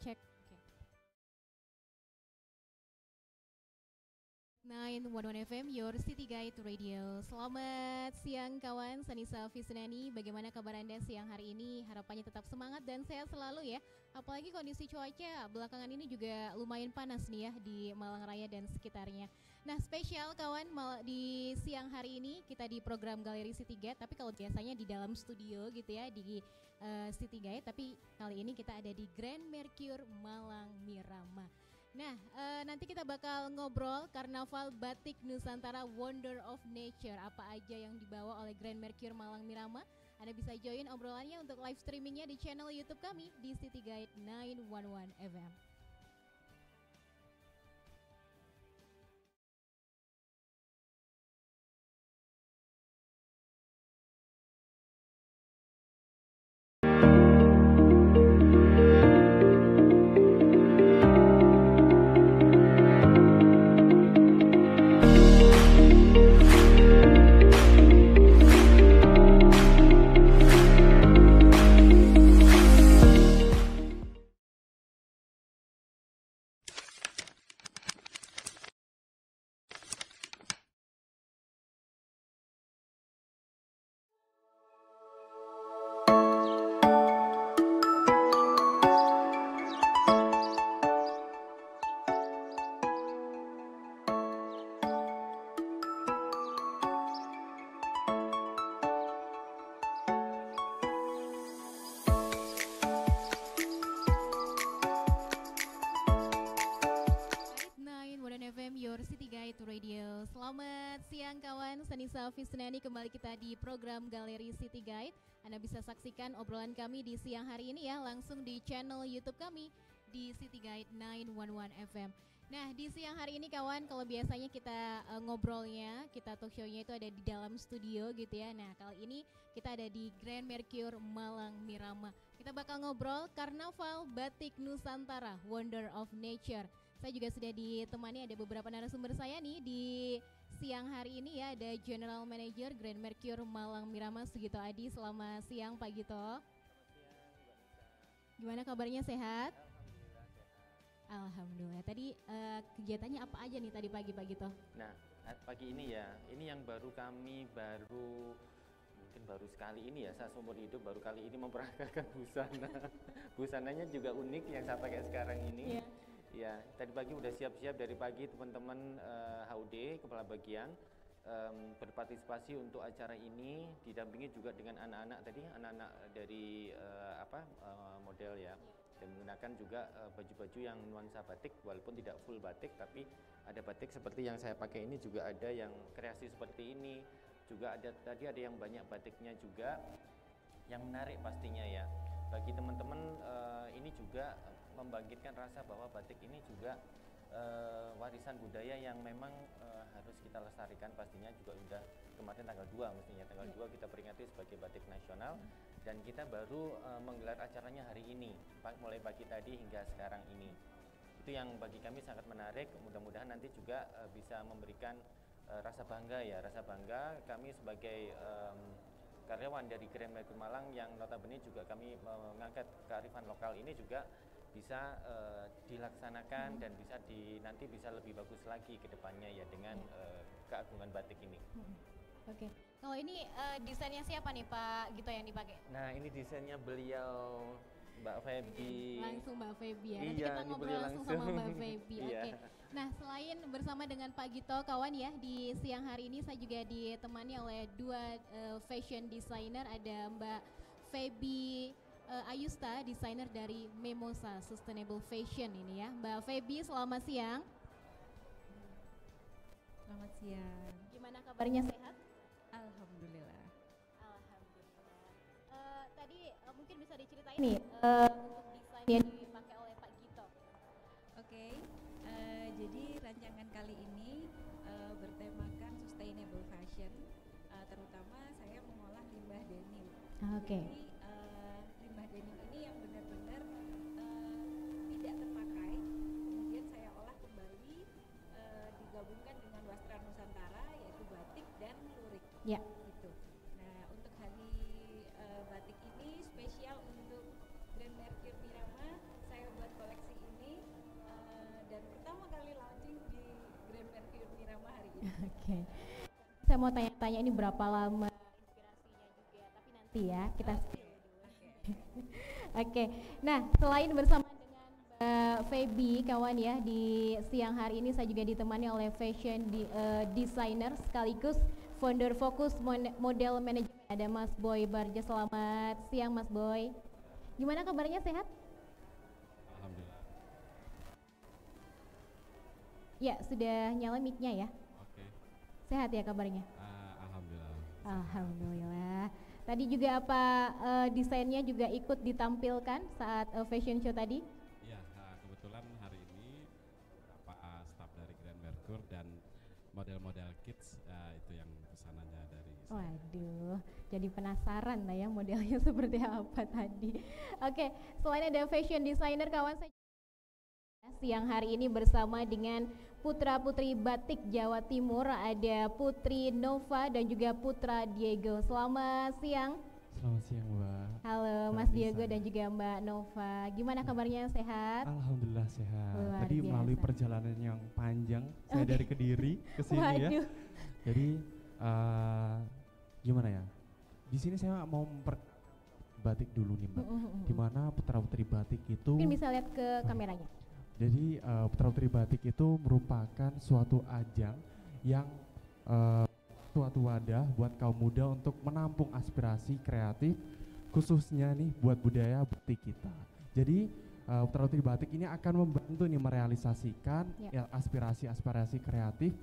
cek. Oke. 911 FM, your city guide radio. Selamat siang kawan, Sanisa Fisnani. Bagaimana kabar Anda siang hari ini? Harapannya tetap semangat dan sehat selalu ya. Apalagi kondisi cuaca belakangan ini juga lumayan panas nih ya di Malang Raya dan sekitarnya. Nah, spesial kawan, di siang hari ini kita di program Galeri City Guide. Tapi kalau biasanya di dalam studio gitu ya, di City Guide. Tapi kali ini kita ada di Grand Mercure Malang Miramah. Nah, nanti kita bakal ngobrol Karnaval Batik Nusantara Wonder of Nature. Apa aja yang dibawa oleh Grand Mercure Malang Miramah. Anda bisa join obrolannya untuk live streamingnya di channel YouTube kami di City Guide 911 FM. Radio. Selamat siang kawan, Sanisa Fisnani, kembali kita di program Galeri City Guide. Anda bisa saksikan obrolan kami di siang hari ini ya, langsung di channel YouTube kami di City Guide 911 FM. Nah, di siang hari ini kawan, kalau biasanya kita ngobrolnya, kita talk show-nya itu ada di dalam studio gitu ya. Nah, kali ini kita ada di Grand Mercure Malang Miramah. Kita bakal ngobrol Karnaval Batik Nusantara Wonder of Nature. Saya juga sudah ditemani ada beberapa narasumber saya nih di siang hari ini ya. Ada General Manager Grand Mercure Malang Miramah Sugito Adi. Selamat siang Pak Gito. Selamat siang Mbak Nisa. Gimana kabarnya, sehat? Alhamdulillah sehat. Alhamdulillah. Tadi kegiatannya apa aja nih tadi pagi Pak Gito? Nah, pagi ini ya, ini yang mungkin baru sekali ini ya, saya seumur hidup baru kali ini memperagakan busana. Busananya juga unik yang saya pakai sekarang ini. Ya, tadi pagi udah siap-siap dari pagi teman-teman HUD Kepala Bagian berpartisipasi untuk acara ini, didampingi juga dengan anak-anak dari model ya, dan menggunakan juga baju-baju yang nuansa batik, walaupun tidak full batik, tapi ada batik seperti yang saya pakai ini, juga ada yang kreasi seperti ini, juga ada yang banyak batiknya juga, yang menarik pastinya ya. Bagi teman-teman ini juga membangkitkan rasa bahwa batik ini juga warisan budaya yang memang harus kita lestarikan. Pastinya juga sudah kemarin tanggal 2 mestinya tanggal 2 kita peringati sebagai batik nasional, dan kita baru menggelar acaranya hari ini mulai pagi tadi hingga sekarang ini. Itu yang bagi kami sangat menarik. Mudah-mudahan nanti juga bisa memberikan rasa bangga kami sebagai karyawan dari Grand Mercure Malang, yang notabene juga kami mengangkat kearifan lokal ini juga bisa dilaksanakan dan nanti bisa lebih bagus lagi ke depannya ya, dengan keagungan batik ini. Oke. Kalau ini desainnya siapa nih Pak Gito yang dipakai? Nah, ini desainnya beliau Mbak Feby. Langsung Mbak Feby ya. Nanti Iya, kita ngobrol langsung sama Mbak Feby. Iya. Oke. Nah, selain bersama dengan Pak Gito kawan ya, di siang hari ini saya juga ditemani oleh dua fashion designer. Ada Mbak Feby Ayusta, desainer dari Memosa Sustainable Fashion ini ya. Mbak Feby, selamat siang. Selamat siang. Gimana kabarnya, sehat? Alhamdulillah. Alhamdulillah. Tadi mungkin bisa diceritain nih untuk desain yang dipakai oleh Pak Gito. Oke, jadi rancangan kali ini bertemakan sustainable fashion, terutama saya mengolah limbah denim. Oke. Jadi limbah denim ini yang benar-benar tidak terpakai, kemudian saya olah kembali, digabungkan dengan wastra Nusantara, yaitu batik dan lurik. Ya. Gitu. Nah, untuk hari batik ini spesial untuk Grand Mercure Miramah, saya buat Oke. Saya mau tanya-tanya ini berapa lama inspirasinya juga, tapi nanti ya kita. Oke. Nah, selain bersama dengan Mbak Feby kawan ya, di siang hari ini saya juga ditemani oleh designer sekaligus founder Fokus Model Management, ada Mas Boy Barja. Selamat siang Mas Boy. Gimana kabarnya, sehat? Alhamdulillah. Ya, sudah nyala mic-nya ya. Oke. Sehat ya kabarnya? Alhamdulillah. Alhamdulillah. Tadi juga apa desainnya juga ikut ditampilkan saat fashion show tadi? Iya, kebetulan hari ini beberapa staf dari Grand Mercure dan model-model kids itu yang pesanannya dari saya. Waduh, jadi penasaran lah ya modelnya seperti apa tadi. Oke, selain ada fashion designer, kawan saya siang hari ini bersama dengan putra-putri batik Jawa Timur, ada Putri Nova dan juga Putra Diego. Selamat siang. Selamat siang Mbak. Halo Mas Diego dan juga Mbak Nova. Gimana kabarnya, sehat? Alhamdulillah sehat. Luar Tadi biasa. melalui perjalanan yang panjang, saya dari Kediri ke sini ya. Waduh. Jadi gimana ya? Di sini saya mau batik dulu nih Mbak. Dimana putra-putri batik itu. Mungkin bisa lihat ke kameranya. Jadi putra-putri batik itu merupakan suatu ajang yang suatu wadah buat kaum muda untuk menampung aspirasi kreatif, khususnya nih buat budaya batik kita. Jadi putra-putri batik ini akan membantu nih merealisasikan ya, aspirasi-aspirasi kreatif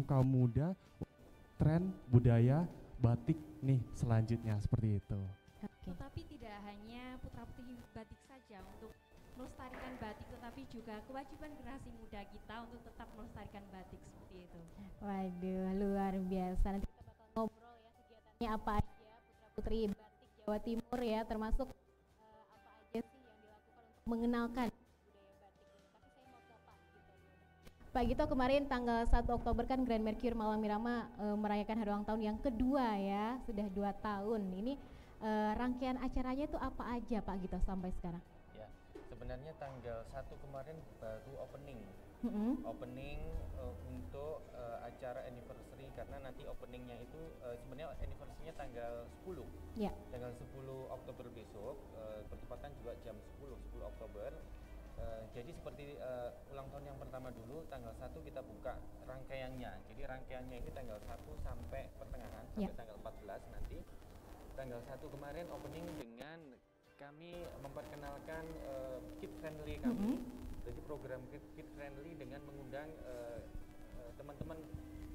kaum muda, tren budaya batik nih selanjutnya seperti itu. Okay. Tetapi tidak hanya putra-putri batik saja untuk melestarikan batik, tetapi juga kewajiban generasi muda kita untuk tetap melestarikan batik seperti itu. Waduh, luar biasa. Nanti kita bakal ngobrol ya kegiatannya apa aja putra-putri batik Jawa Timur ya, termasuk apa aja sih yang dilakukan untuk mengenalkan budaya batik ini. Tapi saya mau ke Pak Gito. Kemarin tanggal 1 Oktober kan Grand Mercure Malam Irama merayakan hari ulang tahun yang kedua ya, sudah 2 tahun. Ini rangkaian acaranya itu apa aja Pak Gito sampai sekarang? Sebenarnya tanggal 1 kemarin baru opening. Opening untuk acara anniversary, karena nanti openingnya itu sebenarnya anniversary-nya tanggal 10. Ya. Tanggal 10 Oktober besok, bertepatan juga jam 10 Oktober. Jadi seperti ulang tahun yang pertama dulu, tanggal 1 kita buka rangkaiannya. Jadi rangkaiannya ini tanggal 1 sampai pertengahan, sampai tanggal 14 nanti. Tanggal 1 kemarin opening dengan kami memperkenalkan kid friendly kami. Jadi program kid friendly dengan mengundang teman-teman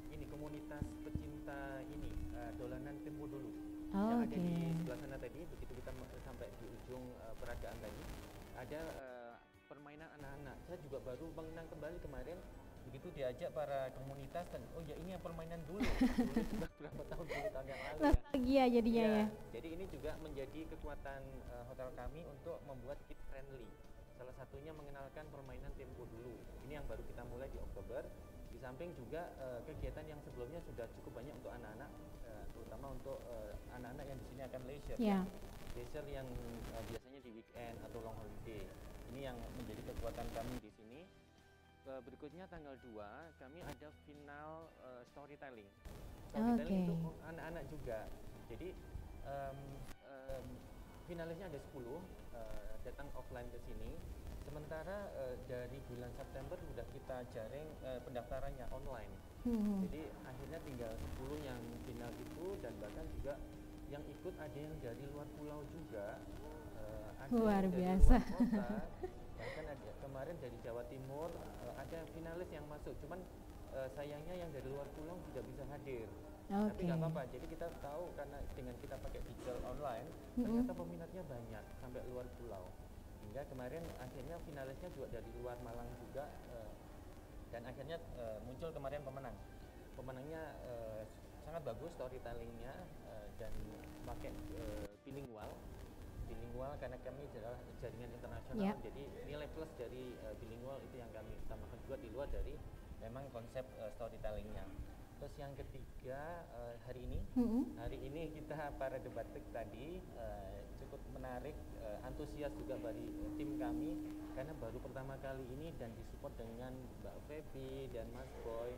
ini, komunitas pecinta ini dolanan tempo dulu yang ada di sebelah sana tadi. Begitu kita sampai di ujung peragaan tadi ada permainan anak-anak. Saya juga baru mengenang kembali kemarin, begitu diajak para komunitas, dan oh ya ini yang permainan dulu sudah berapa tahun yang lalu nostalgia jadinya ya. Jadi ini juga menjadi kekuatan hotel kami untuk membuat kid friendly. Salah satunya mengenalkan permainan tempo dulu. Ini yang baru kita mulai di Oktober. Di samping juga kegiatan yang sebelumnya sudah cukup banyak untuk anak-anak, terutama untuk anak-anak yang di sini akan leisure. Leisure yang biasanya di weekend atau long holiday. Ini yang menjadi kekuatan kami di sini. Berikutnya tanggal 2 kami ada final storytelling. Storytelling itu anak-anak juga. Jadi finalisnya ada 10 datang offline ke sini. Sementara dari bulan September sudah kita jaring pendaftarannya online. Jadi akhirnya tinggal 10 yang final itu, dan bahkan juga yang ikut ada yang dari luar pulau juga. Ada luar yang biasa. Dari luar kota, bahkan ada kemarin dari Jawa Timur ada finalis yang masuk, cuman sayangnya yang dari luar pulau tidak bisa hadir. Tapi nggak apa-apa, jadi kita tahu karena dengan kita pakai digital online ternyata peminatnya banyak sampai luar pulau. Hingga kemarin akhirnya finalisnya juga dari luar Malang juga, dan akhirnya muncul kemarin pemenang. Pemenangnya sangat bagus storytellingnya, dan pakai bilingual karena kami adalah jaringan internasional. Jadi nilai plus dari bilingual itu yang kami tambahkan juga di luar dari memang konsep storytellingnya. Terus yang ketiga hari ini kita para debatik tadi cukup menarik, antusias juga dari tim kami karena baru pertama kali ini dan disupport dengan Mbak Feby dan Mas Boy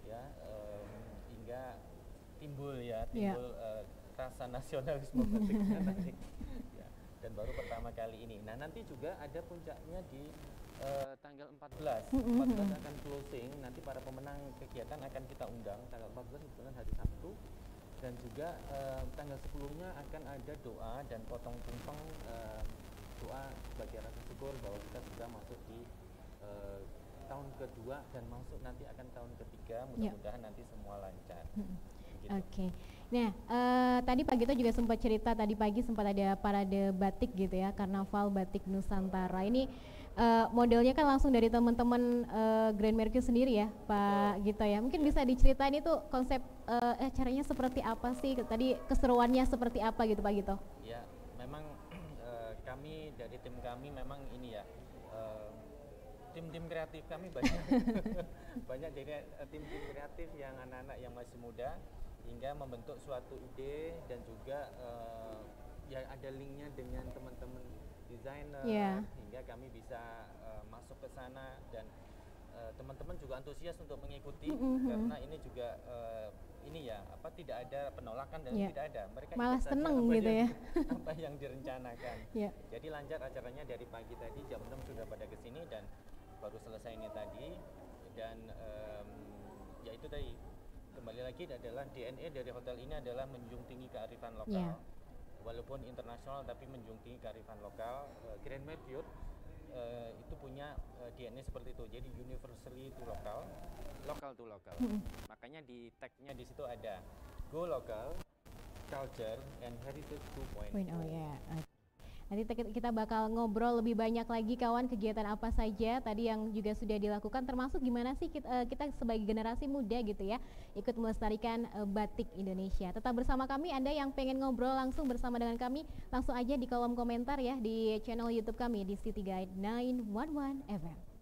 ya. sehingga timbul Iya. rasa nasionalisme batiknya naik. Ya, dan baru pertama kali ini. Nah, nanti juga ada puncaknya di tanggal 14. 14 akan closing. Nanti para pemenang kegiatan akan kita undang. Tanggal 14 kebetulan hari Sabtu. Dan juga tanggal 10-nya akan ada doa dan potong tumpeng, doa sebagai rasa syukur bahwa kita sudah masuk di tahun kedua dan masuk nanti akan tahun ketiga. Mudah-mudahan nanti semua lancar. Gitu. Oke. Nah, tadi Pak Gito juga sempat cerita, tadi pagi sempat ada parade batik gitu ya, Karnaval Batik Nusantara. Ini modelnya kan langsung dari teman-teman Grand Mercure sendiri ya, Pak Gito ya. Mungkin bisa diceritain itu konsep acaranya seperti apa sih? Tadi keseruannya seperti apa gitu, Pak Gito? Ya, memang kami dari tim kami memang ini ya, tim-tim kreatif kami banyak banyak dari tim-tim kreatif yang anak-anak yang masih muda, hingga membentuk suatu ide dan juga ya ada linknya dengan teman-teman desainer, hingga kami bisa masuk ke sana dan teman-teman juga antusias untuk mengikuti karena ini juga ini ya tidak ada penolakan dan tidak ada, mereka malah ikut saja seneng apa gitu ya apa yang direncanakan. Jadi lancar acaranya dari pagi tadi jam 6 sudah pada kesini dan baru selesai ini tadi. Dan ya itu tadi, kembali lagi adalah DNA dari hotel ini adalah menjunjung tinggi kearifan lokal. Walaupun internasional tapi menjunjung tinggi kearifan lokal. Grand Mercure itu punya DNA seperti itu. Jadi universally to lokal, lokal to lokal. Makanya di tag-nya di situ ada Go Local, Culture and Heritage 2.0. ya. Nanti kita bakal ngobrol lebih banyak lagi kawan, kegiatan apa saja tadi yang juga sudah dilakukan, termasuk gimana sih kita sebagai generasi muda gitu ya ikut melestarikan batik Indonesia. Tetap bersama kami, Anda yang pengen ngobrol langsung bersama dengan kami langsung aja di kolom komentar ya di channel YouTube kami di City Guide 911 FM.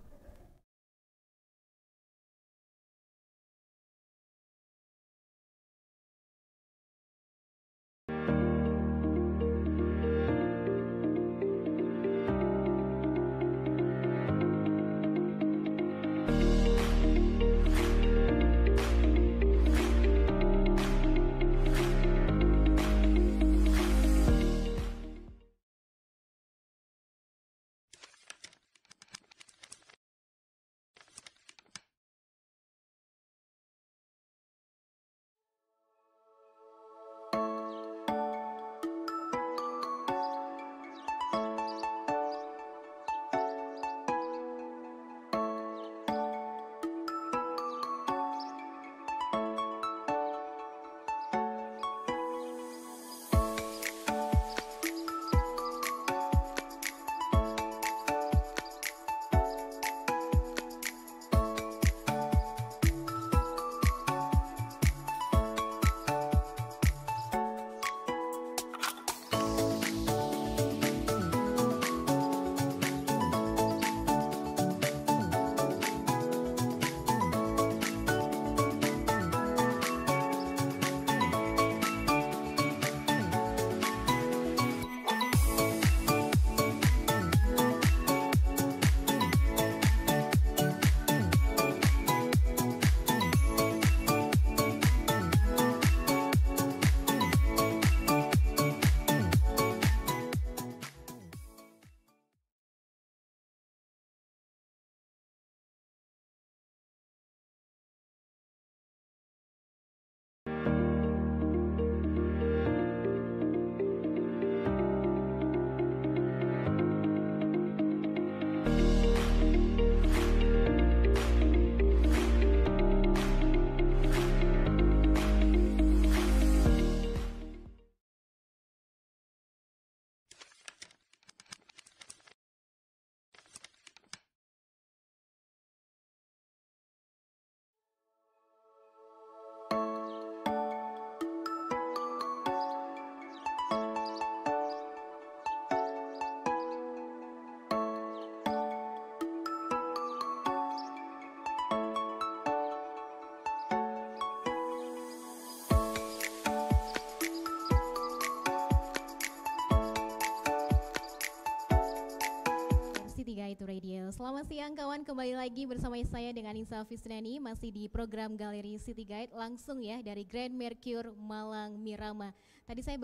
Guide Radio. Selamat siang kawan, kembali lagi bersama saya dengan Nisa Fisnani, masih di program Galeri City Guide langsung ya dari Grand Mercure Malang Mirama. Tadi saya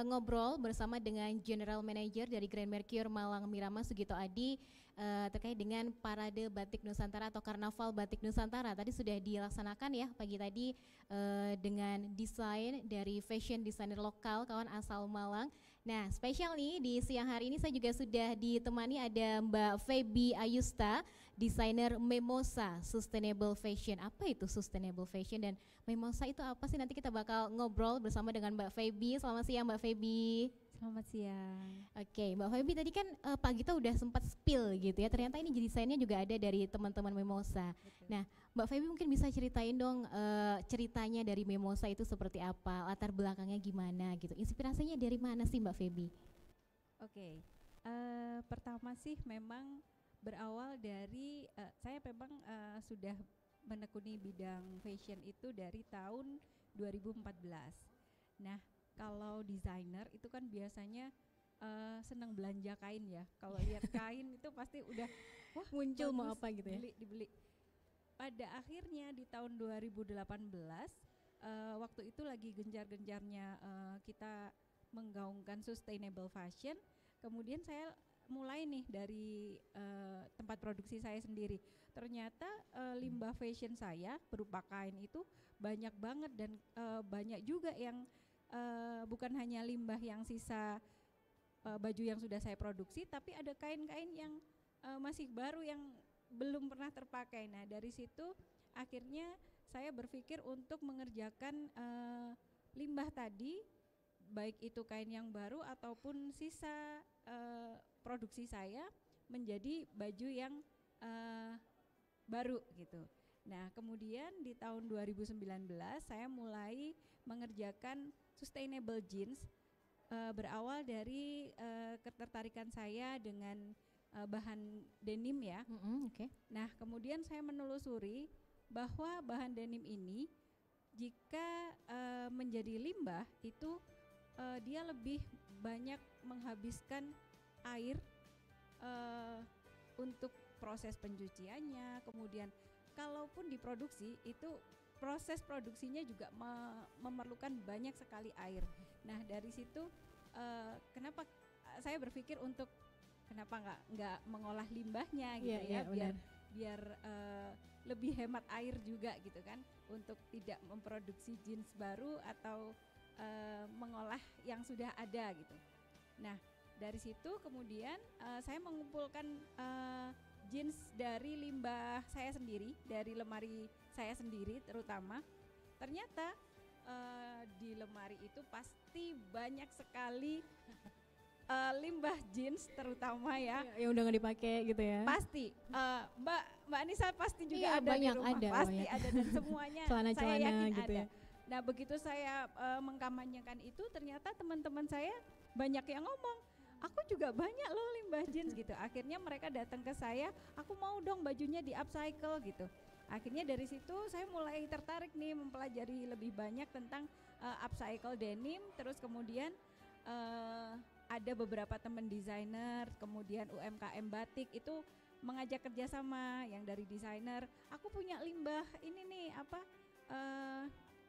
ngobrol bersama dengan General Manager dari Grand Mercure Malang Mirama, Sugito Adi, terkait dengan Parade Batik Nusantara atau Karnaval Batik Nusantara. Tadi sudah dilaksanakan ya pagi tadi dengan desain dari fashion designer lokal kawan asal Malang. Nah, spesial nih di siang hari ini saya juga sudah ditemani ada Mbak Feby Ayusta, desainer Memosa Sustainable Fashion. Apa itu Sustainable Fashion dan Memosa itu apa sih? Nanti kita bakal ngobrol bersama dengan Mbak Feby. Selamat siang Mbak Feby. Selamat siang. Oke, Mbak Feby tadi kan Pak Gita udah sempat spill gitu ya. Ternyata ini desainnya juga ada dari teman-teman Memosa. Betul. Nah, Mbak Feby mungkin bisa ceritain dong ceritanya dari Memosa itu seperti apa, latar belakangnya gimana gitu. Inspirasinya dari mana sih Mbak Feby? Oke, pertama sih memang berawal dari saya memang sudah menekuni bidang fashion itu dari tahun 2014. Nah, kalau desainer itu kan biasanya senang belanja kain ya. Kalau lihat kain itu pasti udah wah Muncul mau bagus, apa gitu ya? dibeli. Pada akhirnya di tahun 2018 waktu itu lagi gencar-gencarnya kita menggaungkan sustainable fashion. Kemudian saya mulai nih dari tempat produksi saya sendiri. Ternyata limbah fashion saya berupa kain itu banyak banget dan banyak juga yang bukan hanya limbah yang sisa baju yang sudah saya produksi, tapi ada kain-kain yang masih baru yang belum pernah terpakai. Nah, dari situ akhirnya saya berpikir untuk mengerjakan limbah tadi, baik itu kain yang baru ataupun sisa produksi saya menjadi baju yang baru gitu. Nah, kemudian di tahun 2019 saya mulai mengerjakan sustainable jeans, berawal dari ketertarikan saya dengan bahan denim ya. Oke. Nah, kemudian saya menelusuri bahwa bahan denim ini jika menjadi limbah itu dia lebih banyak menghabiskan air untuk proses pencuciannya. Kemudian kalaupun diproduksi itu proses produksinya juga memerlukan banyak sekali air. Nah, dari situ kenapa saya berpikir untuk kenapa nggak mengolah limbahnya gitu biar lebih hemat air juga gitu kan, untuk tidak memproduksi jeans baru atau mengolah yang sudah ada gitu. Nah, dari situ kemudian saya mengumpulkan jeans dari limbah saya sendiri, dari lemari saya sendiri terutama. Ternyata di lemari itu pasti banyak sekali limbah jeans terutama ya, yang udah nggak dipakai gitu ya. pasti Mbak Anissa pasti juga Iya, ada banyak, di rumah, ada, pasti banyak. ada dan semuanya saya Celana-celana yakin gitu ada. ya. Nah, begitu saya mengkampanyekan itu, ternyata teman-teman saya banyak yang ngomong, aku juga banyak loh limbah jeans gitu. Akhirnya mereka datang ke saya, aku mau dong bajunya di upcycle gitu. Akhirnya dari situ saya mulai tertarik nih mempelajari lebih banyak tentang upcycle denim. Terus kemudian ada beberapa teman desainer, kemudian UMKM batik itu mengajak kerjasama yang dari desainer. Aku punya limbah ini nih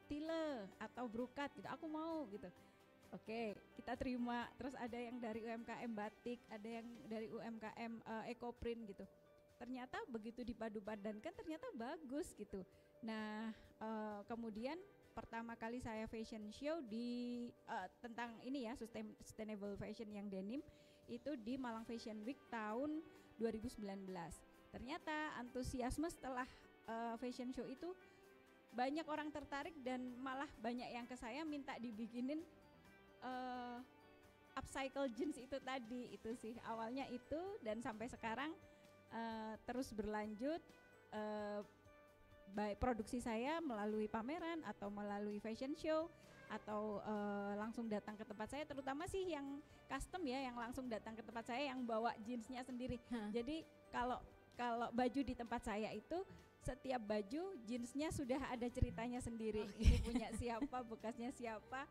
tile atau brokat gitu, aku mau gitu. Oke, kita terima. Terus ada yang dari UMKM batik, ada yang dari UMKM ekoprint gitu. Ternyata begitu dipadu-padankan ternyata bagus gitu. Nah, kemudian pertama kali saya fashion show di tentang ini ya, sustainable fashion yang denim itu di Malang Fashion Week tahun 2019. Ternyata antusiasme setelah fashion show itu banyak orang tertarik dan malah banyak yang ke saya minta dibikinin upcycle jeans itu tadi. Itu sih awalnya itu, dan sampai sekarang terus berlanjut. Baik produksi saya melalui pameran atau melalui fashion show atau langsung datang ke tempat saya, terutama sih yang custom ya, yang langsung datang ke tempat saya yang bawa jeansnya sendiri. Jadi kalau baju di tempat saya itu setiap baju jeansnya sudah ada ceritanya sendiri. Ini punya siapa, bekasnya siapa,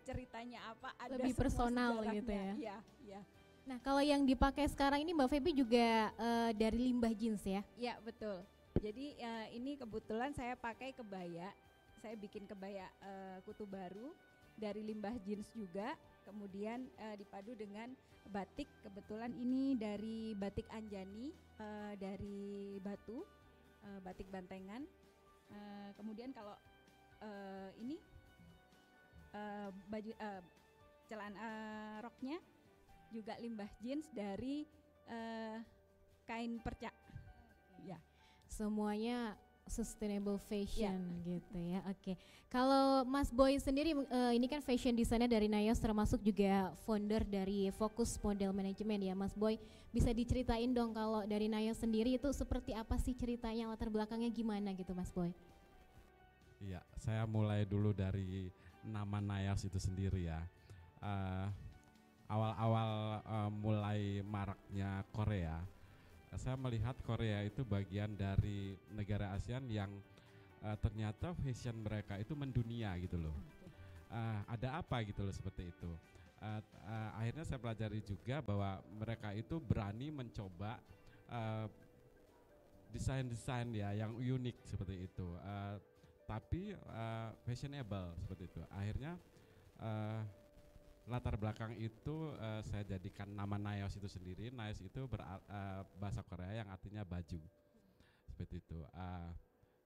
ceritanya apa, ada Lebih semua personal sejarahnya. gitu ya. Iya. Nah, kalau yang dipakai sekarang ini Mbak Feby juga dari limbah jeans ya? Ya betul. Jadi ini kebetulan saya pakai kebaya, saya bikin kebaya kutu baru dari limbah jeans juga, kemudian dipadu dengan batik. Kebetulan ini dari batik Anjani dari Batu, batik Bantengan. Kemudian kalau ini baju celana roknya juga limbah jeans dari kain perca. Ya. Semuanya sustainable fashion gitu ya. Oke. Kalau Mas Boy sendiri ini kan fashion designer dari Nayos, termasuk juga founder dari Fokus Model Management ya. Mas Boy, bisa diceritain dong kalau dari Nayos sendiri itu seperti apa sih ceritanya, latar belakangnya gimana gitu Mas Boy? Iya, saya mulai dulu dari nama Nayos itu sendiri ya. Awal-awal mulai maraknya Korea, saya melihat Korea itu bagian dari negara ASEAN yang ternyata fashion mereka itu mendunia gitu loh. Ada apa gitu loh seperti itu. Akhirnya saya pelajari juga bahwa mereka itu berani mencoba desain-desain ya yang unik seperti itu, tapi fashionable seperti itu. Akhirnya latar belakang itu saya jadikan nama Nayos itu sendiri. Nayos itu bahasa Korea yang artinya baju seperti itu.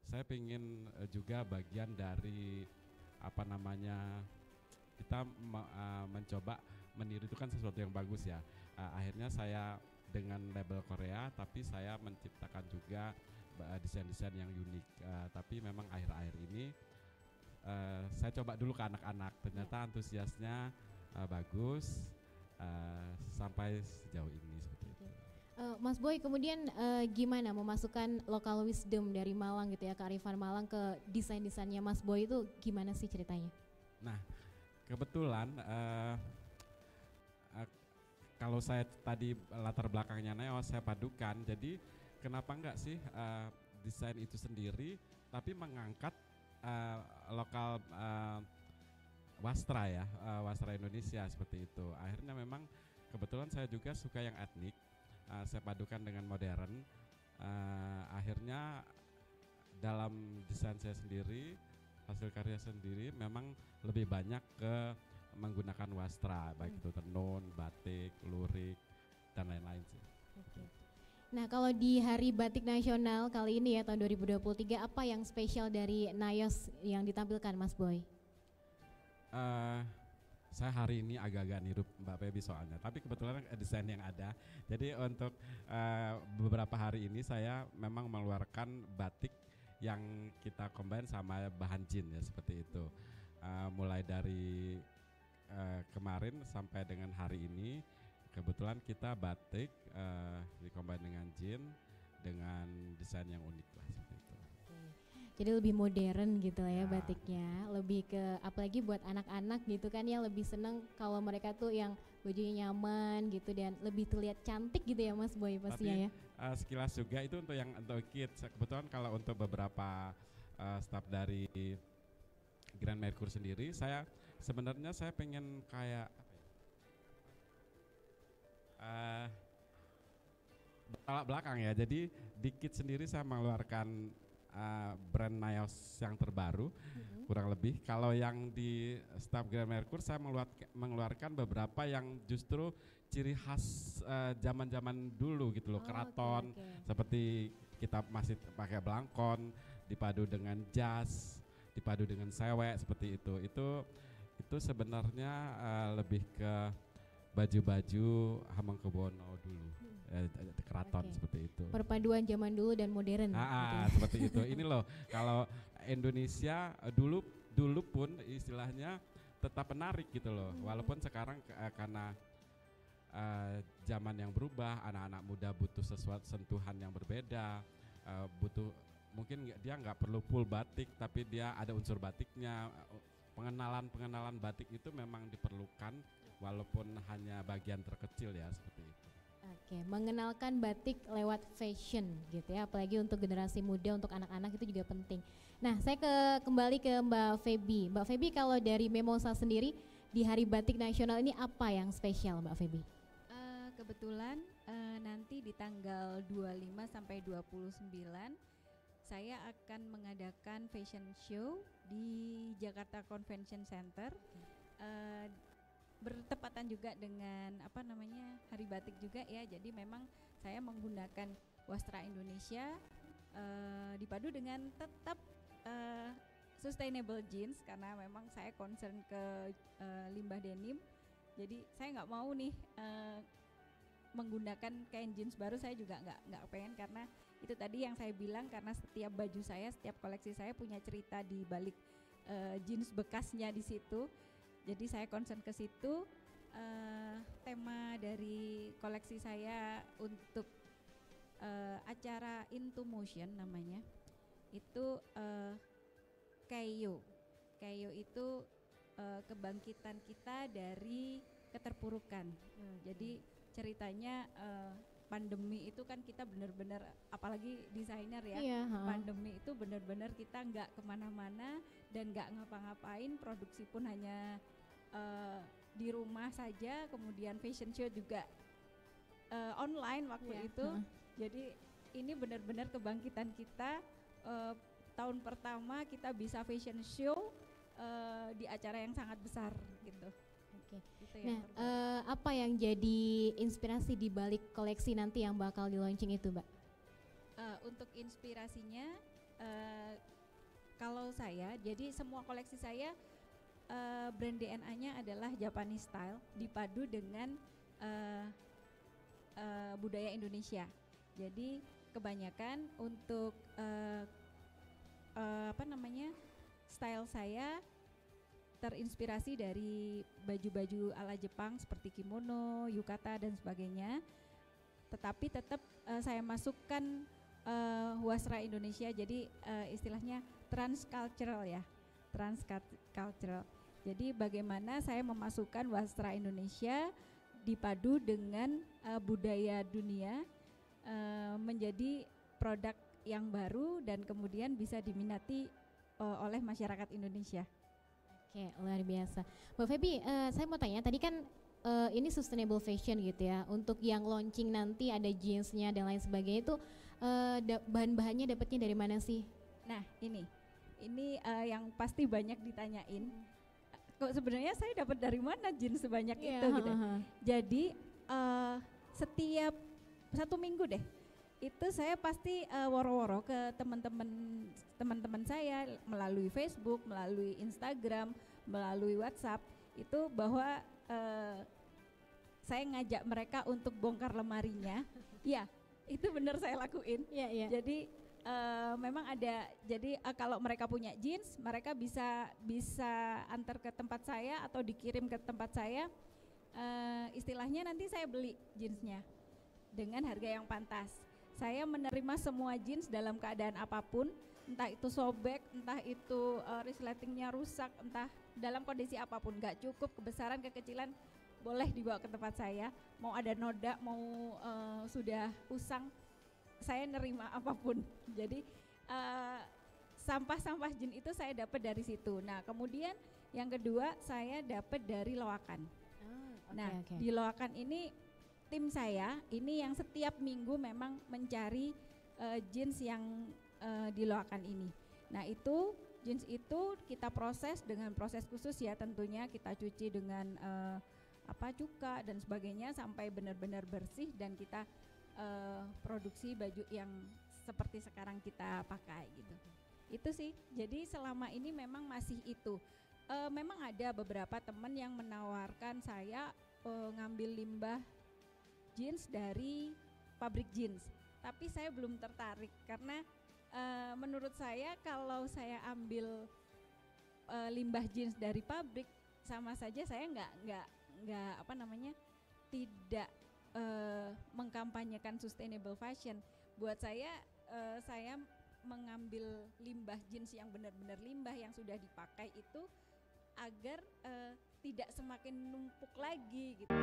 Saya ingin juga bagian dari apa namanya, kita mencoba meniru itu kan sesuatu yang bagus ya. Akhirnya saya dengan label Korea, tapi saya menciptakan juga desain-desain yang unik. Tapi memang akhir-akhir ini saya coba dulu ke anak-anak, ternyata antusiasnya bagus sampai sejauh ini seperti itu. Mas Boy, kemudian gimana memasukkan local wisdom dari Malang gitu ya, kearifan Malang ke desain-desainnya Mas Boy itu gimana sih ceritanya? Nah, kebetulan kalau saya tadi latar belakangnya Nayos saya padukan, jadi kenapa enggak sih desain itu sendiri tapi mengangkat lokal wastra ya, wastra Indonesia seperti itu. Akhirnya memang kebetulan saya juga suka yang etnik, saya padukan dengan modern. Akhirnya dalam desain saya sendiri, hasil karya sendiri memang lebih banyak ke menggunakan wastra, baik itu tenun, batik, lurik, dan lain-lain sih. Nah, kalau di Hari Batik Nasional kali ini ya tahun 2023, apa yang spesial dari Nayos yang ditampilkan Mas Boy? Saya hari ini agak-agak niru Mbak Feby soalnya, tapi kebetulan desain yang ada. Jadi untuk beberapa hari ini saya memang mengeluarkan batik yang kita combine sama bahan jin ya, seperti itu. Mulai dari kemarin sampai dengan hari ini, kebetulan kita batik dikombin dengan jin dengan desain yang unik lah seperti itu. Jadi lebih modern gitu lah ya batiknya, lebih ke apalagi buat anak-anak gitu kan ya, lebih seneng kalau mereka tuh yang bajunya nyaman gitu dan lebih terlihat cantik gitu ya Mas Boy pastinya ya. Sekilas juga itu untuk kids. Kebetulan kalau untuk beberapa staff dari Grand Mercure sendiri, saya sebenarnya pengen kayak bertolak belakang ya. Jadi di kids sendiri saya mengeluarkan brand Nayos yang terbaru, kurang lebih. Kalau yang di staff Grand Mercure saya mengeluarkan beberapa yang justru ciri khas zaman-zaman dulu gitu loh, keraton. Seperti kita masih pakai belangkon dipadu dengan jas, dipadu dengan sewek seperti itu. Itu sebenarnya lebih ke baju-baju Hamengkubuwono dulu, keraton seperti itu. Perpaduan zaman dulu dan modern. Gitu. Seperti itu. Ini loh, kalau Indonesia dulu pun istilahnya tetap menarik gitu loh. Walaupun sekarang karena zaman yang berubah, anak-anak muda butuh sesuatu sentuhan yang berbeda, butuh mungkin dia nggak perlu full batik, tapi dia ada unsur batiknya. Pengenalan batik itu memang diperlukan, walaupun hanya bagian terkecil ya, seperti itu. Oke, mengenalkan batik lewat fashion gitu ya, apalagi untuk generasi muda, untuk anak-anak itu juga penting. Nah, saya kembali ke Mbak Feby. Mbak Feby, kalau dari Memosa sendiri di Hari Batik Nasional ini apa yang spesial Mbak Feby? kebetulan nanti di tanggal 25 sampai 29 saya akan mengadakan fashion show di Jakarta Convention Center. Bertepatan juga dengan Hari Batik juga ya. Jadi memang saya menggunakan wastra Indonesia dipadu dengan tetap sustainable jeans, karena memang saya concern ke limbah denim. Jadi saya nggak mau nih menggunakan kain jeans baru, saya juga nggak pengen, karena itu tadi yang saya bilang, karena setiap baju saya, setiap koleksi saya punya cerita di balik jeans bekasnya di situ. Jadi saya concern ke situ. Tema dari koleksi saya untuk acara Into Motion namanya itu Keio. Keio itu kebangkitan kita dari keterpurukan. Jadi ceritanya pandemi itu kan kita benar-benar, apalagi desainer ya, pandemi itu benar-benar kita nggak kemana-mana dan nggak ngapa-ngapain, produksi pun hanya di rumah saja, kemudian fashion show juga online waktu itu. Jadi ini benar-benar kebangkitan kita. Tahun pertama kita bisa fashion show di acara yang sangat besar gitu. Oke. Nah, apa yang jadi inspirasi di balik koleksi nanti yang bakal di launching itu, Mbak? Untuk inspirasinya, kalau saya, jadi semua koleksi saya brand DNA-nya adalah Japanese style dipadu dengan budaya Indonesia. Jadi kebanyakan untuk style saya terinspirasi dari baju-baju ala Jepang seperti kimono, yukata dan sebagainya. Tetapi tetap saya masukkan wasra Indonesia, jadi istilahnya transcultural ya, transcultural. Jadi bagaimana saya memasukkan wasra Indonesia dipadu dengan budaya dunia menjadi produk yang baru dan kemudian bisa diminati oleh masyarakat Indonesia. Oke, luar biasa. Mbak Feby, saya mau tanya, tadi kan ini sustainable fashion gitu ya. Untuk yang launching nanti ada jeansnya dan lain sebagainya itu bahan-bahannya dapatnya dari mana sih? Nah, ini yang pasti banyak ditanyain. Kok sebenarnya saya dapat dari mana jeans sebanyak itu gitu. Jadi setiap 1 minggu deh itu saya pasti woro-woro ke teman-teman saya melalui Facebook, melalui Instagram, melalui WhatsApp itu bahwa saya ngajak mereka untuk bongkar lemarinya. Ya, itu benar saya lakuin. Jadi memang ada, jadi kalau mereka punya jeans, mereka bisa antar ke tempat saya atau dikirim ke tempat saya. Istilahnya nanti saya beli jeansnya dengan harga yang pantas. Saya menerima semua jeans dalam keadaan apapun, entah itu sobek, entah itu resletingnya rusak, entah dalam kondisi apapun, gak cukup kebesaran, kekecilan, boleh dibawa ke tempat saya. Mau ada noda, mau sudah usang, saya nerima apapun. Jadi sampah-sampah jeans itu saya dapat dari situ. Nah, kemudian yang kedua saya dapat dari loakan. Di loakan ini tim saya ini yang setiap minggu memang mencari jeans yang di loakan ini. Nah, itu jeans itu kita proses dengan proses khusus ya, tentunya kita cuci dengan cuka dan sebagainya sampai benar-benar bersih dan kita produksi baju yang seperti sekarang kita pakai gitu. Itu sih. Jadi selama ini memang masih itu. Memang ada beberapa teman yang menawarkan saya ngambil limbah jeans dari pabrik jeans, tapi saya belum tertarik karena menurut saya kalau saya ambil limbah jeans dari pabrik sama saja saya nggak tidak mengkampanyekan sustainable fashion. Buat saya mengambil limbah jeans yang benar-benar limbah yang sudah dipakai itu agar tidak semakin numpuk lagi gitu.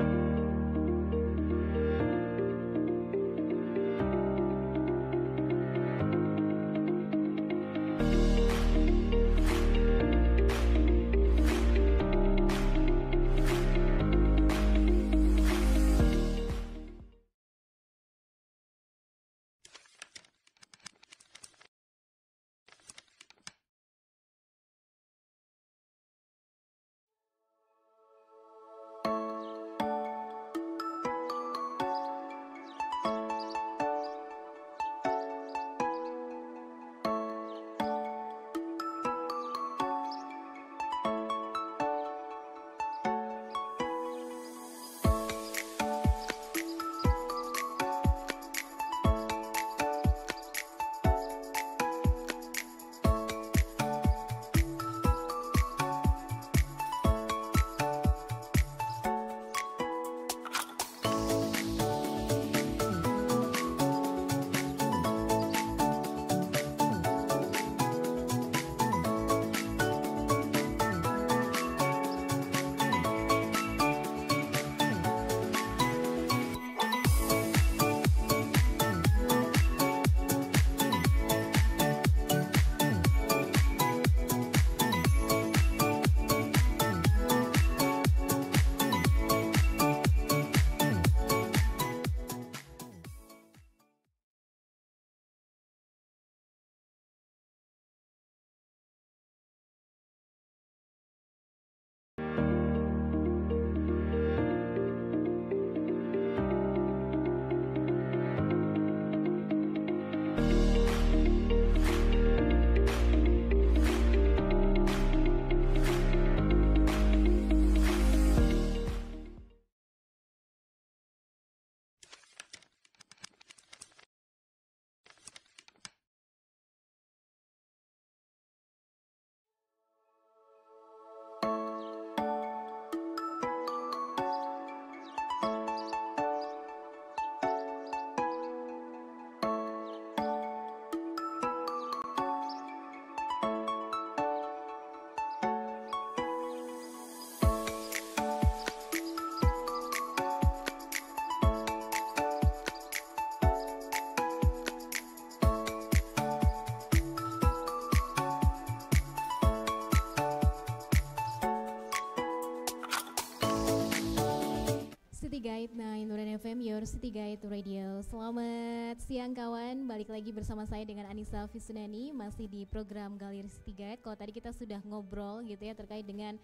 Your City Guide Radio. Selamat siang kawan, balik lagi bersama saya dengan Anissa Fisunani, masih di program Galeri City Guide. Kalau tadi kita sudah ngobrol gitu ya terkait dengan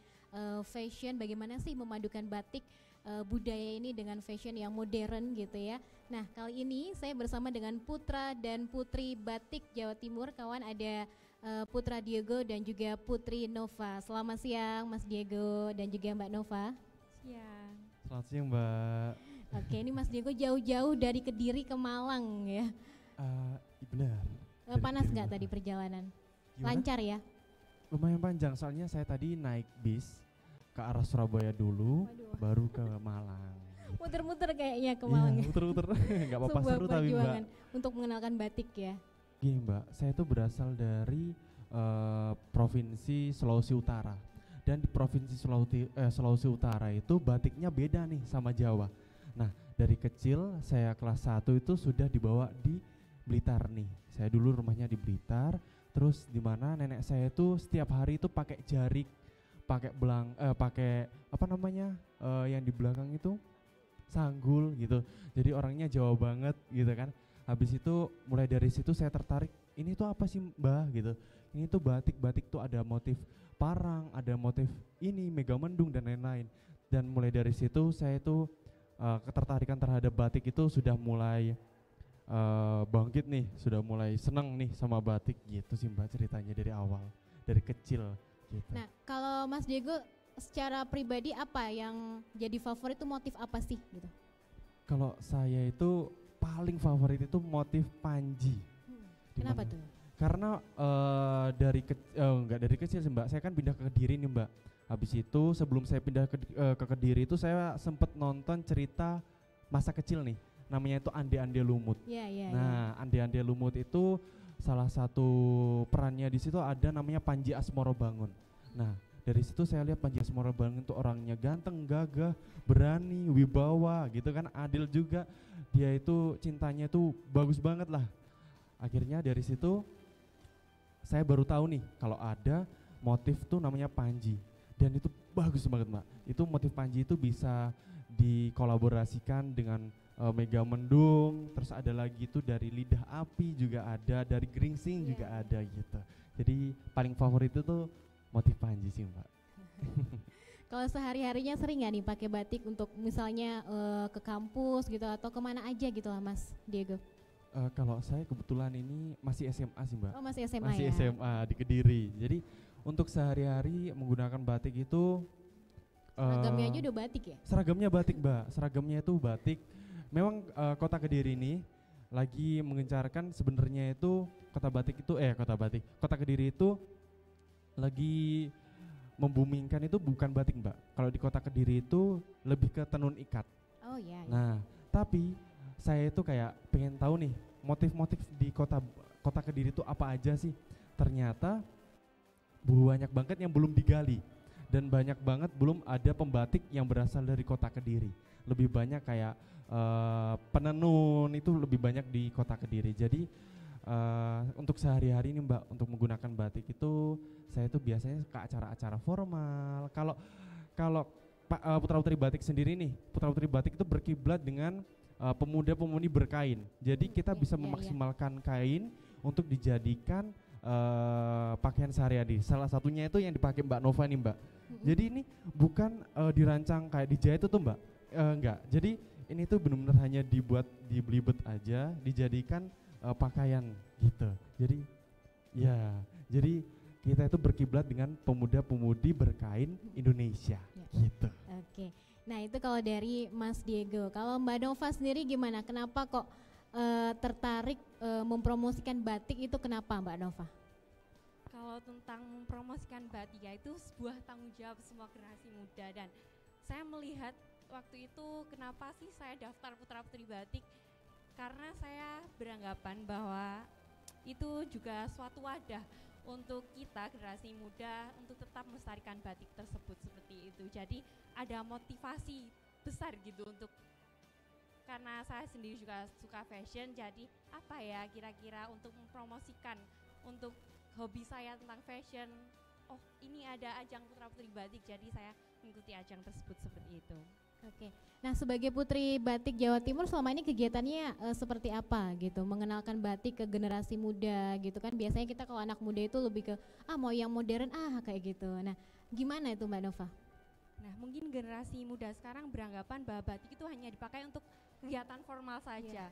fashion, bagaimana sih memadukan batik budaya ini dengan fashion yang modern gitu ya. Nah kali ini saya bersama dengan putra dan putri batik Jawa Timur. Kawan, ada Putra Diego dan juga Putri Nova. Selamat siang Mas Diego dan juga Mbak Nova. Siang. Selamat siang Mbak. Oke, ini Mas Diego jauh-jauh dari Kediri ke Malang ya. Benar. Panas nggak tadi perjalanan? Gimana? Lancar ya? Lumayan panjang, soalnya saya tadi naik bis ke arah Surabaya dulu, Waduh. baru ke Malang. Muter-muter kayaknya ke Malang Iya, ya. muter-muter. Nggak apa-apa, Sebuah seru tapi Mbak. perjuangan untuk mengenalkan batik ya. Gini Mbak, saya tuh berasal dari Provinsi Sulawesi Utara. Dan di Provinsi Sulawesi Utara itu batiknya beda nih sama Jawa. Nah, dari kecil saya kelas 1 itu sudah dibawa di Blitar nih. Saya dulu rumahnya di Blitar, terus di mana nenek saya itu setiap hari itu pakai jarik, pakai apa namanya? Yang di belakang itu sanggul gitu. Jadi orangnya Jawa banget gitu kan. Habis itu mulai dari situ saya tertarik, ini tuh apa sih Mbah gitu. Ini tuh batik tuh ada motif parang, ada motif ini Megamendung dan lain-lain. Dan mulai dari situ saya itu ketertarikan terhadap batik itu sudah mulai bangkit nih, sudah mulai senang nih sama batik gitu sih Mbak, ceritanya dari awal, dari kecil gitu. Nah, kalau Mas Diego secara pribadi apa yang jadi favorit itu motif apa sih gitu? Kalau saya itu paling favorit itu motif panji. Kenapa Dimana? tuh? Karena nggak dari kecil sih Mbak, saya kan pindah ke Kediri nih Mbak. Habis itu sebelum saya pindah ke Kediri itu saya sempet nonton cerita masa kecil nih, namanya itu Ande-Ande Lumut. Iya. Nah, Ande-Ande Lumut itu salah satu perannya di situ ada namanya Panji Asmoro Bangun. Nah, dari situ saya lihat Panji Asmoro Bangun itu orangnya ganteng, gagah, berani, wibawa gitu kan, adil juga. Dia itu cintanya itu bagus banget lah. Akhirnya dari situ saya baru tahu nih kalau ada motif tuh namanya panji, dan itu bagus banget Mbak. Itu motif panji itu bisa dikolaborasikan dengan Megamendung, terus ada lagi itu dari lidah api juga ada, dari geringsing juga ada gitu. Jadi paling favorit itu tuh motif panji sih Mbak. Kalau sehari-harinya sering nggak nih pakai batik untuk misalnya ke kampus gitu atau kemana aja gitu lah Mas Diego? Kalau saya kebetulan ini masih SMA sih Mbak. Oh masih SMA Masih ya? SMA di Kediri. Jadi untuk sehari-hari menggunakan batik itu Seragamnya aja udah batik ya? Seragamnya batik Mbak, seragamnya itu batik. Memang kota Kediri ini lagi mengencarkan sebenarnya itu kota Kediri itu lagi membumingkan itu bukan batik Mbak. Kalau di kota Kediri itu lebih ke tenun ikat. Oh iya. Nah, tapi saya itu kayak pengen tahu nih motif-motif di kota Kediri itu apa aja sih. Ternyata banyak banget yang belum digali, dan banyak banget belum ada pembatik yang berasal dari kota Kediri. Lebih banyak kayak penenun itu lebih banyak di kota Kediri. Jadi untuk sehari-hari nih Mbak, untuk menggunakan batik itu saya itu biasanya ke acara-acara formal. Kalau putra-putri batik sendiri nih, putra-putri batik itu berkiblat dengan pemuda-pemudi berkain. Jadi kita bisa memaksimalkan kain untuk dijadikan pakaian sehari-hari. Salah satunya itu yang dipakai Mbak Nova nih Mbak. Jadi ini bukan dirancang kayak dijahit itu Mbak. Enggak. Jadi ini tuh benar-benar hanya dibelibet aja, dijadikan pakaian gitu. Jadi kita itu berkiblat dengan pemuda-pemudi berkain Indonesia gitu. Oke. Nah itu kalau dari Mas Diego. Kalau Mbak Nova sendiri gimana? Kenapa kok tertarik mempromosikan batik itu, kenapa Mbak Nova? Kalau tentang mempromosikan batik ya itu sebuah tanggung jawab semua generasi muda, dan saya melihat waktu itu kenapa sih saya daftar putra putri batik, karena saya beranggapan bahwa itu juga suatu wadah untuk kita generasi muda untuk tetap melestarikan batik tersebut seperti itu. Jadi ada motivasi besar gitu untuk, karena saya sendiri juga suka fashion, jadi apa ya kira-kira untuk mempromosikan untuk hobi saya tentang fashion. Oh ini ada ajang putra putri batik, jadi saya mengikuti ajang tersebut seperti itu. Oke. Nah, sebagai Putri Batik Jawa Timur selama ini kegiatannya seperti apa gitu? Mengenalkan batik ke generasi muda gitu kan. Biasanya kita kalau anak muda itu lebih ke mau yang modern kayak gitu. Nah, gimana itu Mbak Nova? Nah, mungkin generasi muda sekarang beranggapan bahwa batik itu hanya dipakai untuk kegiatan formal saja.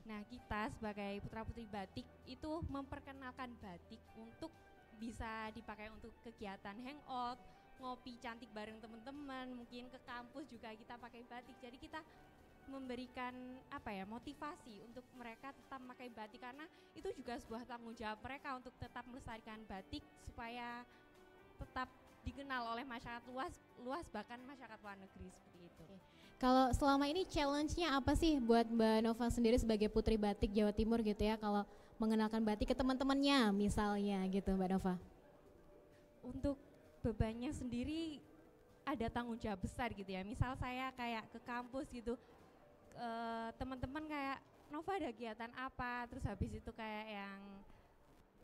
Nah, kita sebagai putra-putri batik itu memperkenalkan batik untuk bisa dipakai untuk kegiatan hangout, ngopi cantik bareng teman-teman, mungkin ke kampus juga kita pakai batik. Jadi kita memberikan motivasi untuk mereka tetap memakai batik, karena itu juga sebuah tanggung jawab mereka untuk tetap melestarikan batik supaya tetap dikenal oleh masyarakat luas bahkan masyarakat luar negeri seperti itu. Kalau selama ini challenge-nya apa sih buat Mbak Nova sendiri sebagai Putri Batik Jawa Timur gitu ya, kalau mengenalkan batik ke teman-temannya misalnya gitu Mbak Nova? Untuk bebannya sendiri ada tanggung jawab besar gitu ya. Misal saya kayak ke kampus gitu, teman-teman kayak Nova ada kegiatan apa, terus habis itu kayak yang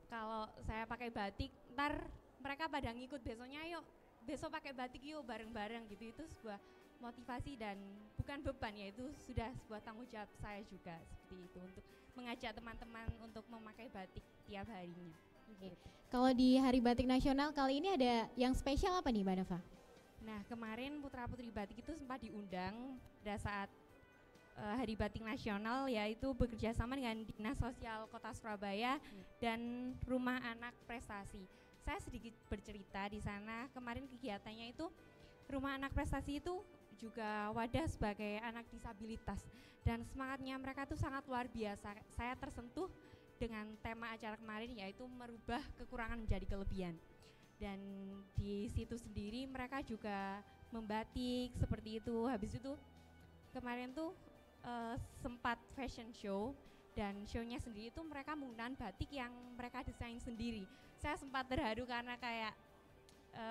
kalau saya pakai batik, ntar mereka pada ngikut besoknya, yuk besok pakai batik yuk bareng-bareng gitu. Itu sebuah motivasi dan bukan beban ya, itu sudah sebuah tanggung jawab saya juga seperti itu, untuk mengajak teman-teman untuk memakai batik tiap harinya. Kalau di Hari Batik Nasional kali ini ada yang spesial apa nih Mbak Nova? Nah, kemarin putra-putri batik itu sempat diundang pada saat Hari Batik Nasional, yaitu bekerja sama dengan Dinas Sosial Kota Surabaya dan Rumah Anak Prestasi. Saya sedikit bercerita di sana. Kemarin kegiatannya itu Rumah Anak Prestasi itu juga wadah sebagai anak disabilitas, dan semangatnya mereka tuh sangat luar biasa. Saya tersentuh dengan tema acara kemarin, yaitu merubah kekurangan menjadi kelebihan. Dan di situ sendiri mereka juga membatik seperti itu. Habis itu kemarin tuh sempat fashion show, dan show-nya sendiri itu mereka menggunakan batik yang mereka desain sendiri. Saya sempat terharu karena kayak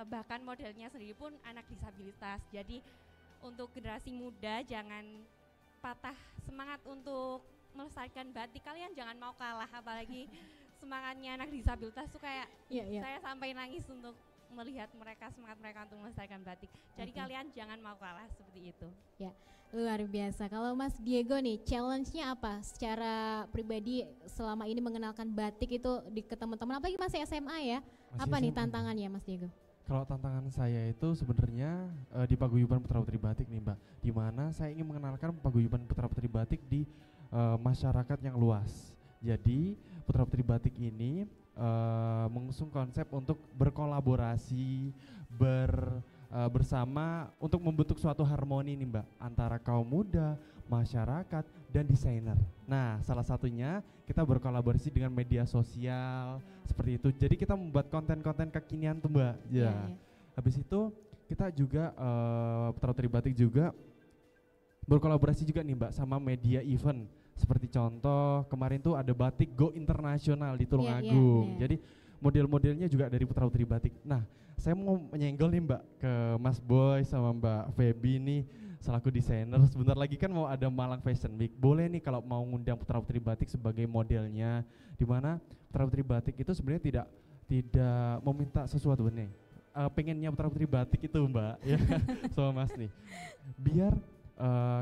bahkan modelnya sendiri pun anak disabilitas. Jadi untuk generasi muda jangan patah semangat untuk melestarikan batik, kalian jangan mau kalah, apalagi semangatnya anak disabilitas tuh kayak saya sampai nangis untuk melihat semangat mereka untuk melestarikan batik. Jadi kalian jangan mau kalah seperti itu. Ya, luar biasa. Kalau Mas Diego nih, challenge-nya apa secara pribadi selama ini mengenalkan batik itu ke teman-teman, apalagi masih SMA ya? Apa nih tantangannya Mas Diego? Kalau tantangan saya itu sebenarnya di Paguyuban Putra Putri Batik nih Mbak, di mana saya ingin mengenalkan Paguyuban Putra Putri Batik di masyarakat yang luas. Jadi Putra Putri Batik ini mengusung konsep untuk berkolaborasi bersama untuk membentuk suatu harmoni nih Mbak, antara kaum muda, masyarakat, dan desainer. Nah, salah satunya kita berkolaborasi dengan media sosial seperti itu. Jadi kita membuat konten-konten kekinian tuh Mbak. Ya. Habis itu kita juga Putra Putri Batik juga berkolaborasi juga nih Mbak sama media event. Seperti contoh kemarin tuh ada batik Go Internasional di Tulungagung. Jadi model-modelnya juga dari Putra Putri Batik. Nah, saya mau menyenggol nih Mbak ke Mas Boy sama Mbak Feby nih selaku desainer. Sebentar lagi kan mau ada Malang Fashion Week. Boleh nih kalau mau ngundang Putra Putri Batik sebagai modelnya, di mana Putra Putri Batik itu sebenarnya tidak meminta sesuatu nih. Pengennya Putra Putri Batik itu Mbak ya sama Mas nih. Biar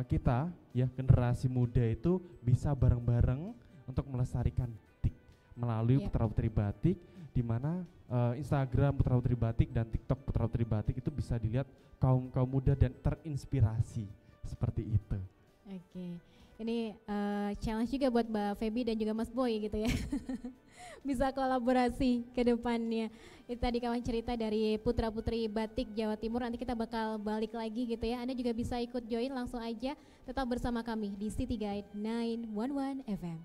kita ya generasi muda itu bisa bareng-bareng untuk melestarikan batik melalui Putra Putri Batik, di mana Instagram Putra Putri Batik dan TikTok Putra Putri Batik itu bisa dilihat kaum muda dan terinspirasi seperti itu. Oke, ini challenge juga buat Mbak Feby dan juga Mas Boy gitu ya. Bisa kolaborasi ke depannya. Itu tadi kawan cerita dari Putra Putri Batik Jawa Timur. Nanti kita bakal balik lagi gitu ya. Anda juga bisa ikut join langsung aja. Tetap bersama kami di City Guide 911 FM.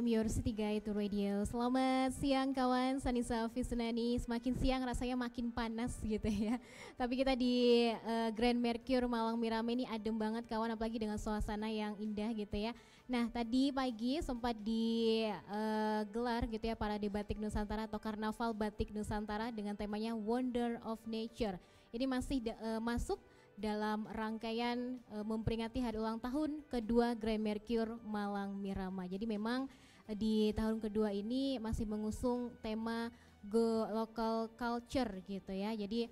FM Your City Guide Radio. Selamat siang kawan, Sanisa Fisnani. Semakin siang rasanya makin panas gitu ya. Tapi kita di Grand Mercure Malang Mirame ini adem banget kawan, apalagi dengan suasana yang indah gitu ya. Nah tadi pagi sempat digelar gitu ya Parade Batik Nusantara atau Karnaval Batik Nusantara dengan temanya Wonder of Nature. Ini masih masuk dalam rangkaian memperingati hari ulang tahun kedua Grand Mercure Malang Mirama. Jadi memang di tahun kedua ini masih mengusung tema Go Local Culture gitu ya. Jadi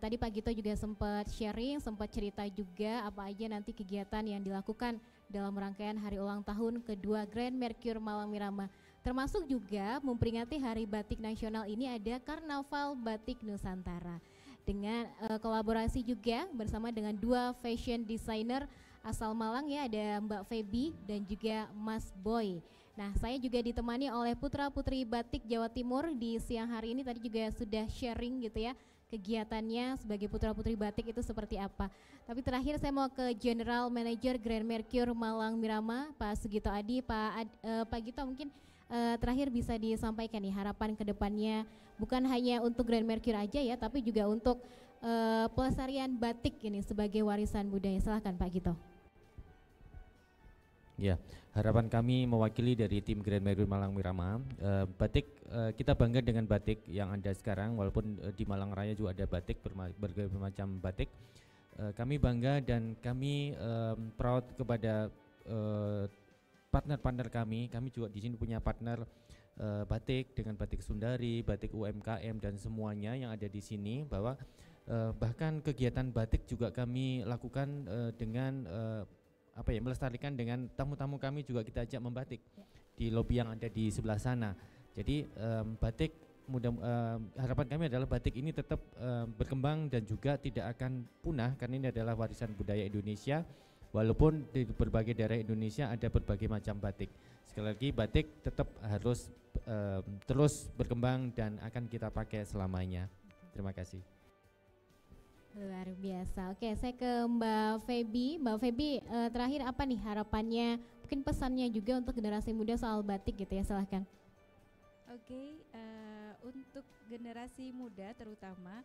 tadi Pak Gito juga sempat sharing, sempat cerita juga apa aja nanti kegiatan yang dilakukan dalam rangkaian hari ulang tahun kedua Grand Mercure Malang Mirama. Termasuk juga memperingati Hari Batik Nasional ini ada Karnaval Batik Nusantara. Dengan kolaborasi juga bersama dengan dua fashion designer asal Malang ya, ada Mbak Feby dan juga Mas Boy. Nah saya juga ditemani oleh putra putri batik Jawa Timur di siang hari ini, tadi juga sudah sharing gitu ya kegiatannya sebagai putra putri batik itu seperti apa. Tapi terakhir saya mau ke General Manager Grand Mercure Malang Mirama Pak Sugito Adi. Pak Gito mungkin terakhir bisa disampaikan nih harapan kedepannya bukan hanya untuk Grand Mercure aja ya, tapi juga untuk pelestarian batik ini sebagai warisan budaya. Silahkan Pak Gito. Ya, harapan kami mewakili dari tim Grand Mercure Malang Mirama, batik kita bangga dengan batik yang ada sekarang, walaupun di Malang Raya juga ada batik, berbagai macam batik. Kami bangga dan kami proud kepada partner-partner kami juga di sini punya partner batik dengan batik Sundari, batik UMKM dan semuanya yang ada di sini, bahwa bahkan kegiatan batik juga kami lakukan dengan melestarikan dengan tamu-tamu kami juga kita ajak membatik di lobi yang ada di sebelah sana. Jadi batik harapan kami adalah batik ini tetap berkembang dan juga tidak akan punah karena ini adalah warisan budaya Indonesia. Walaupun di berbagai daerah Indonesia ada berbagai macam batik. Sekali lagi batik tetap harus terus berkembang dan akan kita pakai selamanya. Terima kasih. Luar biasa. Oke, saya ke Mbak Feby. Mbak Feby, terakhir apa nih harapannya, mungkin pesannya juga untuk generasi muda soal batik gitu ya, silahkan. Oke, untuk generasi muda terutama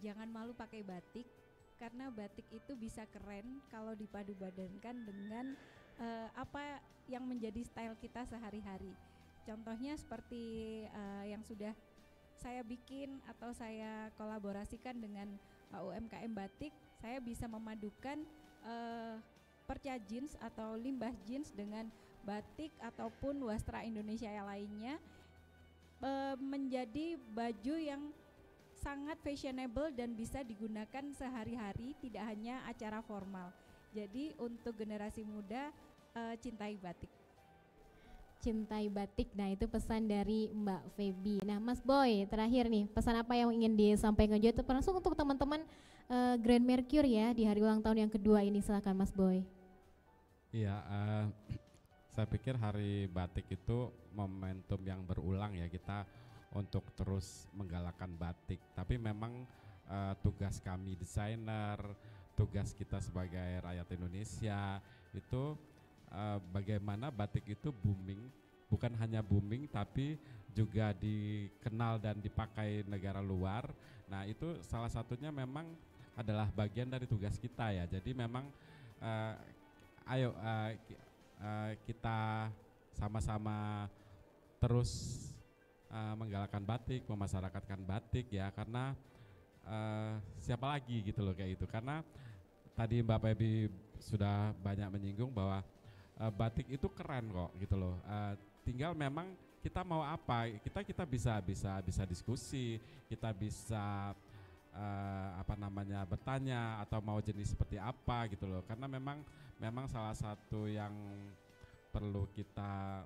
jangan malu pakai batik, karena batik itu bisa keren kalau dipadu-padankan dengan apa yang menjadi style kita sehari-hari. Contohnya seperti yang sudah saya bikin atau saya kolaborasikan dengan UMKM batik, saya bisa memadukan perca jeans atau limbah jeans dengan batik ataupun wastra Indonesia yang lainnya, menjadi baju yang sangat fashionable dan bisa digunakan sehari-hari, tidak hanya acara formal. Jadi untuk generasi muda cintai batik. Cintai batik, nah itu pesan dari Mbak Feby. Nah Mas Boy, terakhir nih pesan apa yang ingin disampaikan juga langsung untuk teman-teman Grand Mercure ya di hari ulang tahun yang kedua ini, silakan Mas Boy. Iya, saya pikir hari batik itu momentum yang berulang ya, kita untuk terus menggalakkan batik. Tapi memang tugas kami desainer, tugas kita sebagai rakyat Indonesia itu bagaimana batik itu booming, bukan hanya booming tapi juga dikenal dan dipakai negara luar. Nah itu salah satunya memang adalah bagian dari tugas kita ya. Jadi memang ayo kita sama-sama terus menggalakkan batik, memasyarakatkan batik ya, karena siapa lagi gitu loh kayak itu. Karena tadi Mbak Feby sudah banyak menyinggung bahwa batik itu keren kok gitu loh. Tinggal memang kita mau apa, kita bisa diskusi, kita bisa bertanya atau mau jenis seperti apa gitu loh. Karena memang salah satu yang perlu kita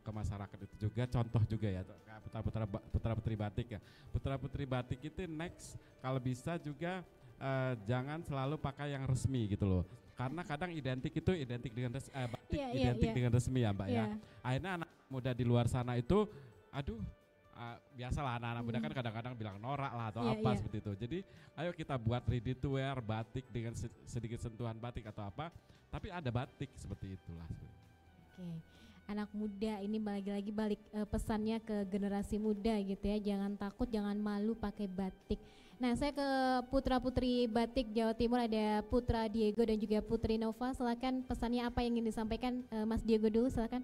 ke masyarakat itu juga, contoh juga ya putra putri batik ya. Putra putri batik itu next kalau bisa juga jangan selalu pakai yang resmi gitu loh. Karena kadang identik dengan batik dengan resmi ya Mbak ya. Akhirnya anak muda di luar sana itu biasalah anak-anak muda kan kadang-kadang bilang norak lah atau seperti itu. Jadi ayo kita buat ready to wear batik dengan sedikit sentuhan batik atau apa, tapi ada batik seperti itulah. Oke. anak muda ini lagi-lagi balik pesannya ke generasi muda gitu ya, jangan takut, jangan malu pakai batik. Nah, saya ke putra-putri batik Jawa Timur, ada Putra Diego dan juga Putri Nova. Silakan pesannya apa yang ingin disampaikan, Mas Diego dulu silakan.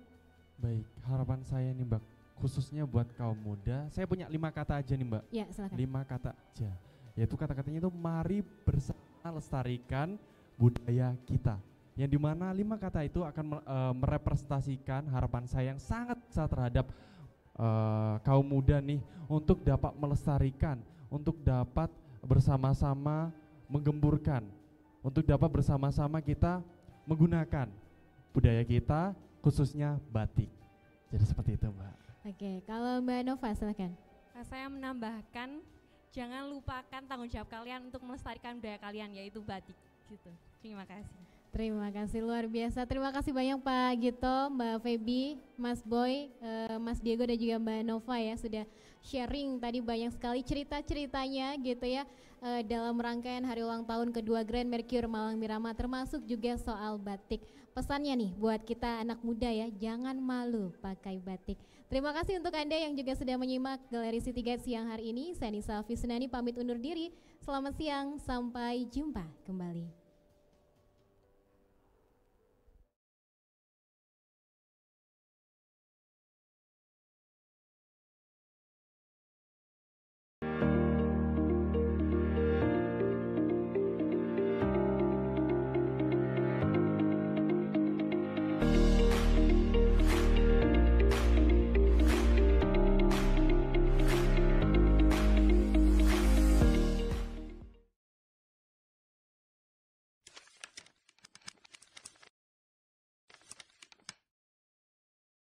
Baik, harapan saya nih Mbak, khususnya buat kaum muda, saya punya 5 kata aja nih Mbak. Ya, silakan. 5 kata aja, yaitu kata-katanya itu mari bersama lestarikan budaya kita. Yang dimana 5 kata itu akan merepresentasikan harapan saya yang sangat besar terhadap kaum muda nih, untuk dapat melestarikan, untuk dapat bersama-sama menggemburkan, untuk dapat bersama-sama kita menggunakan budaya kita, khususnya batik. Jadi seperti itu Mbak. Oke, kalau Mbak Nova silakan. Saya menambahkan, jangan lupakan tanggung jawab kalian untuk melestarikan budaya kalian, yaitu batik gitu. Terima kasih. Terima kasih, luar biasa. Terima kasih banyak Pak Gito, Mbak Feby, Mas Boy, Mas Diego dan juga Mbak Nova ya, sudah sharing tadi banyak sekali cerita-ceritanya gitu ya, dalam rangkaian hari ulang tahun kedua Grand Mercure Malang Miramar, termasuk juga soal batik. Pesannya nih buat kita anak muda ya, jangan malu pakai batik. Terima kasih untuk Anda yang juga sudah menyimak Galeri City Guide siang hari ini. Saya Nisa Fisnani pamit undur diri. Selamat siang, sampai jumpa kembali.